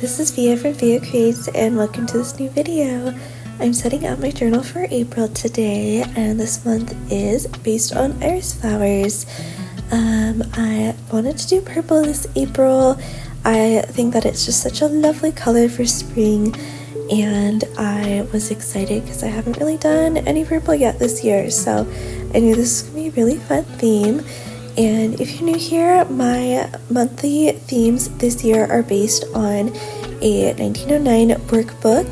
this is Via from Via Creates and welcome to this new video. I'm setting out my journal for April today, and this month is based on iris flowers. I wanted to do purple this April. I think that it's just such a lovely color for spring, and I was excited because I haven't really done any purple yet this year, so I knew this was going to be a really fun theme. And if you're new here, my monthly themes this year are based on a 1909 workbook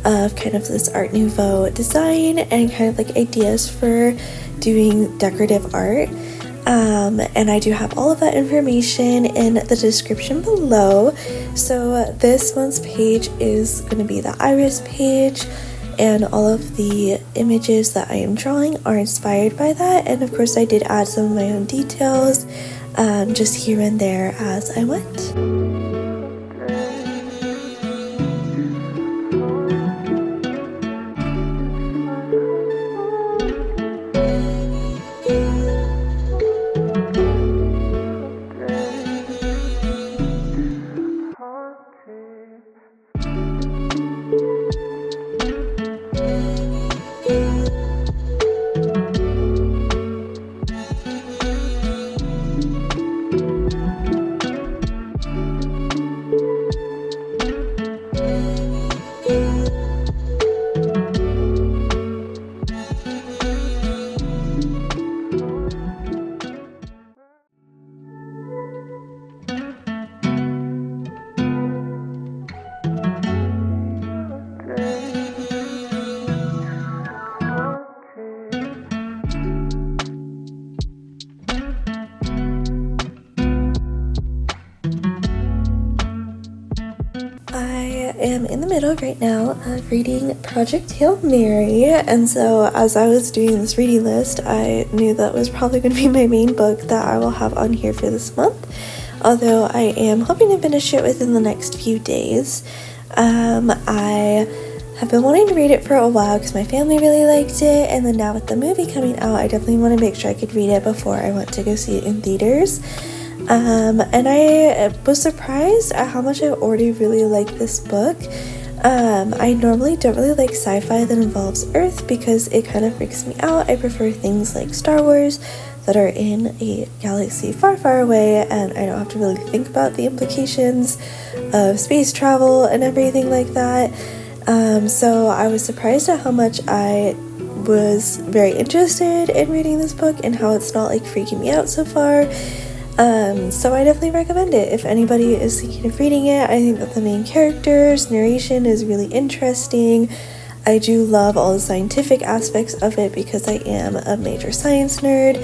of kind of this Art Nouveau design and kind of like ideas for doing decorative art. And I do have all of that information in the description below. So this month's page is going to be the iris page, and all of the images that I am drawing are inspired by that. And of course I did add some of my own details just here and there as I went. I am in the middle right now of reading Project Hail Mary, and so as I was doing this reading list, I knew that was probably going to be my main book that I will have on here for this month, although I am hoping to finish it within the next few days. I have been wanting to read it for a while because my family really liked it, and then now with the movie coming out, I definitely want to make sure I could read it before I went to go see it in theaters. And I was surprised at how much I already really like this book. I normally don't really like sci-fi that involves Earth because it kind of freaks me out. I prefer things like Star Wars that are in a galaxy far, far away, and I don't have to really think about the implications of space travel and everything like that. So I was surprised at how much I was very interested in reading this book and how it's not like freaking me out so far. So I definitely recommend it if anybody is thinking of reading it. I think that the main character's narration is really interesting. I do love all the scientific aspects of it because I am a major science nerd,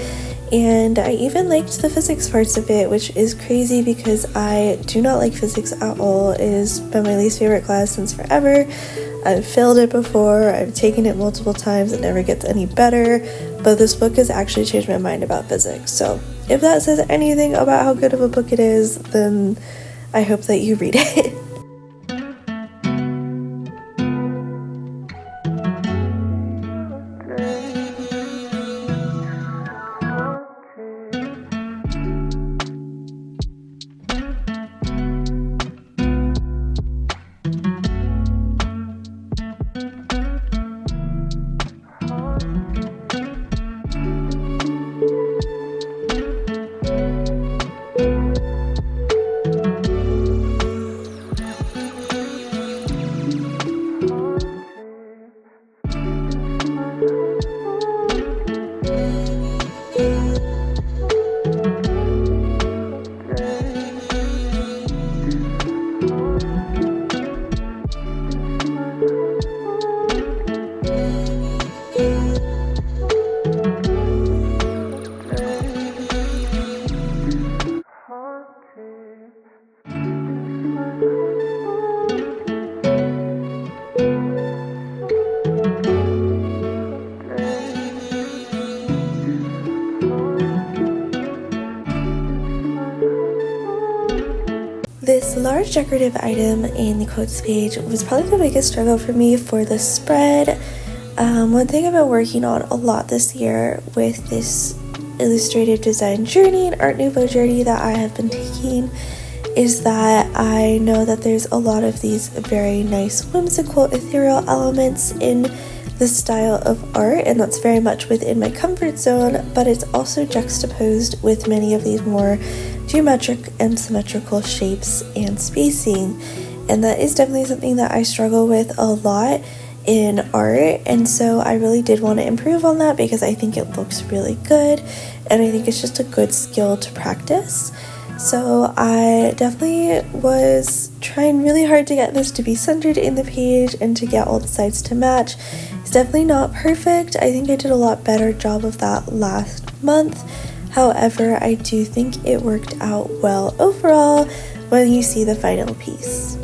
and I even liked the physics parts of it, which is crazy because I do not like physics at all. It has been my least favorite class since forever. I've failed it before, I've taken it multiple times, it never gets any better, but this book has actually changed my mind about physics. So if that says anything about how good of a book it is, then I hope that you read it. This large decorative item in the quotes page was probably the biggest struggle for me for the spread. One thing I've been working on a lot this year with this illustrative design journey and Art Nouveau journey that I have been taking is that I know that there's a lot of these very nice whimsical ethereal elements in this style of art, and that's very much within my comfort zone, but it's also juxtaposed with many of these more geometric and symmetrical shapes and spacing, and that is definitely something that I struggle with a lot in art, and so I really did want to improve on that because I think it looks really good, and I think it's just a good skill to practice. So I definitely was trying really hard to get this to be centered in the page and to get all the sides to match. It's definitely not perfect. I think I did a lot better job of that last month. However, I do think it worked out well overall when you see the final piece.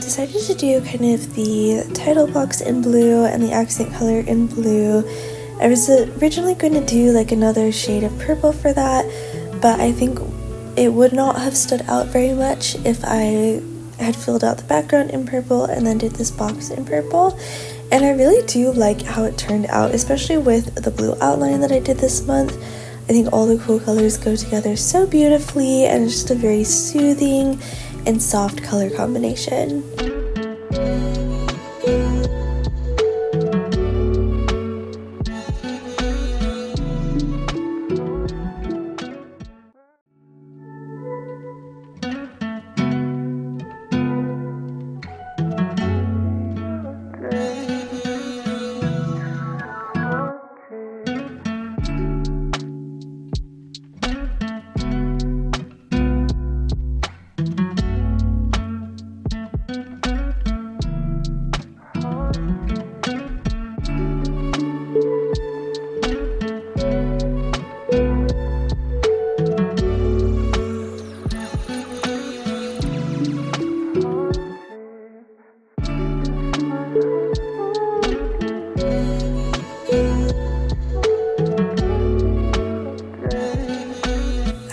Decided to do kind of the title box in blue and the accent color in blue. I was originally going to do like another shade of purple for that, but I think it would not have stood out very much if I had filled out the background in purple and then did this box in purple. And I really do like how it turned out, especially with the blue outline that I did this month. I think all the cool colors go together so beautifully, and it's just a very soothing and soft color combination.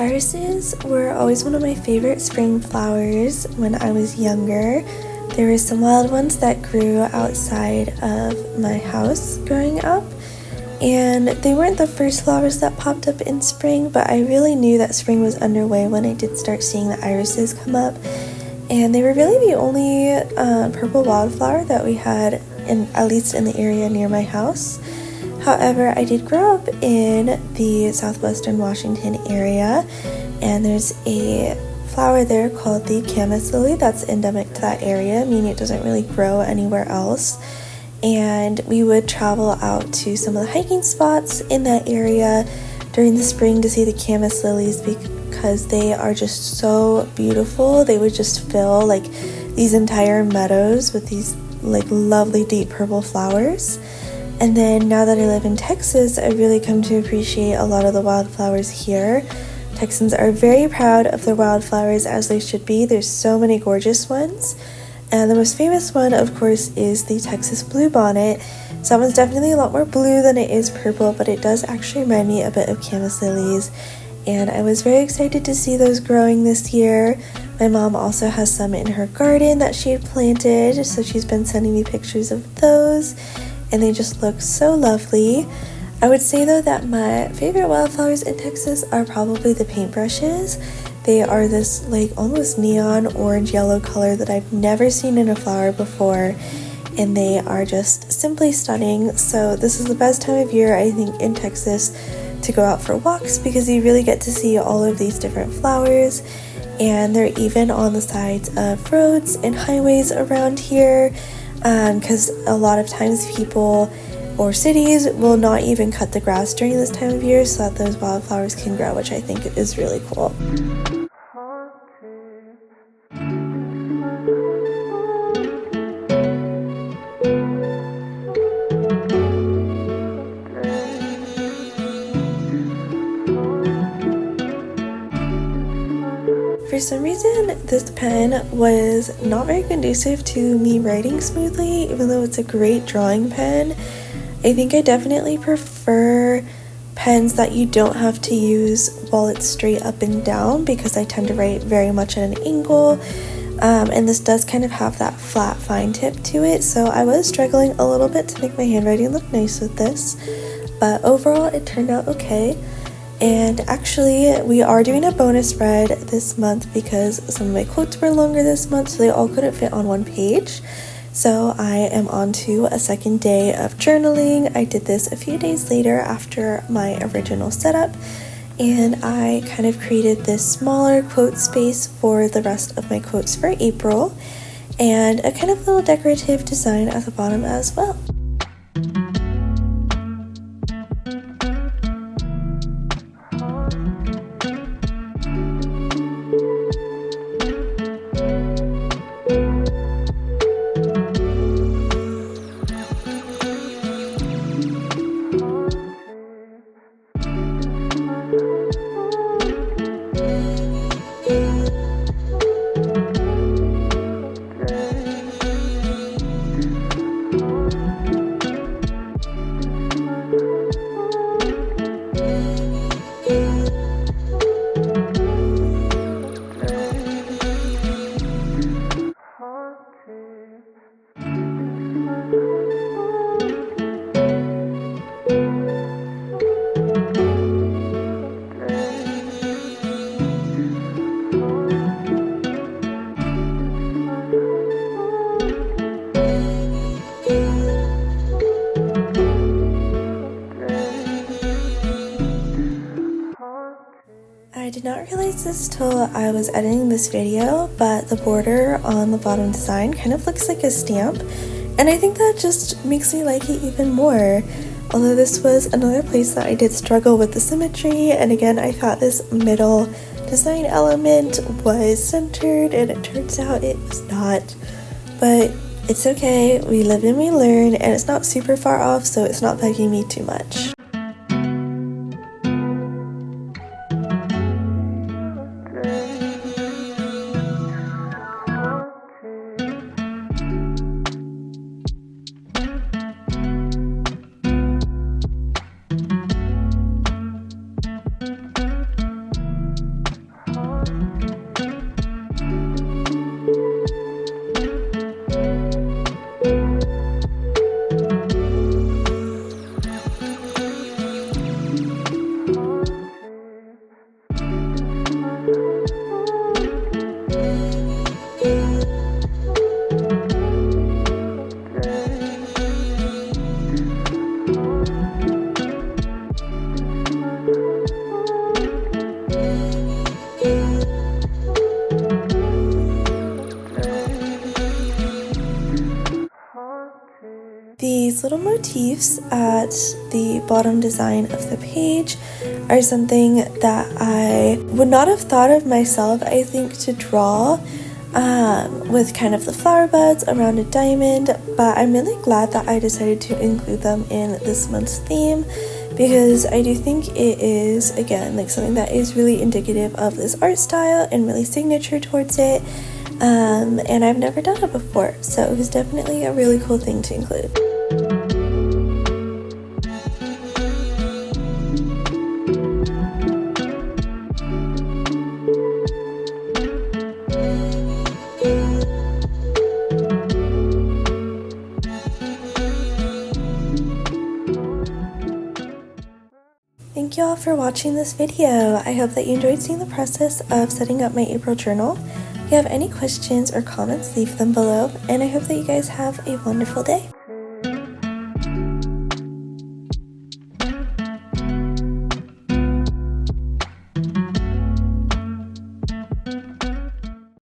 Irises were always one of my favorite spring flowers when I was younger. There were some wild ones that grew outside of my house growing up, and they weren't the first flowers that popped up in spring, but I really knew that spring was underway when I did start seeing the irises come up, and they were really the only purple wildflower that we had, at least in the area near my house. However, I did grow up in the southwestern Washington area, and there's a flower there called the camas lily that's endemic to that area, meaning it doesn't really grow anywhere else. And we would travel out to some of the hiking spots in that area during the spring to see the camas lilies because they are just so beautiful. They would just fill like these entire meadows with these like lovely deep purple flowers. And then now that I live in Texas, I really come to appreciate a lot of the wildflowers here. Texans are very proud of their wildflowers, as they should be. There's so many gorgeous ones. And the most famous one, of course, is the Texas bluebonnet. So that one's definitely a lot more blue than it is purple, but it does actually remind me a bit of camas lilies. And I was very excited to see those growing this year. My mom also has some in her garden that she had planted, so she's been sending me pictures of those. And they just look so lovely. I would say though that my favorite wildflowers in Texas are probably the paintbrushes. They are this like almost neon orange yellow color that I've never seen in a flower before, and they are just simply stunning. So this is the best time of year, I think, in Texas to go out for walks because you really get to see all of these different flowers, and they're even on the sides of roads and highways around here. Because a lot of times people or cities will not even cut the grass during this time of year so that those wildflowers can grow, which I think is really cool. some reason this pen was not very conducive to me writing smoothly, even though it's a great drawing pen. I think I definitely prefer pens that you don't have to use while it's straight up and down, because I tend to write very much at an angle, and this does kind of have that flat fine tip to it, so I was struggling a little bit to make my handwriting look nice with this, but overall it turned out okay. And actually we are doing a bonus spread this month because some of my quotes were longer this month, so they all couldn't fit on one page. So I am on to a second day of journaling. I did this a few days later after my original setup, and I kind of created this smaller quote space for the rest of my quotes for April, and a kind of little decorative design at the bottom as well. I did not realize this till I was editing this video, but the border on the bottom design kind of looks like a stamp, and I think that just makes me like it even more. Although this was another place that I did struggle with the symmetry, and again I thought this middle design element was centered, and it turns out it was not. But it's okay, we live and we learn, and it's not super far off, so it's not bugging me too much. These little motifs at the bottom design of the page are something that I would not have thought of myself, I think, to draw with kind of the flower buds around a diamond, but I'm really glad that I decided to include them in this month's theme, because I do think it is, again, like something that is really indicative of this art style and really signature towards it, and I've never done it before, so it was definitely a really cool thing to include. Thank you all for watching this video. I hope that you enjoyed seeing the process of setting up my April journal. If you have any questions or comments, leave them below, and I hope that you guys have a wonderful day.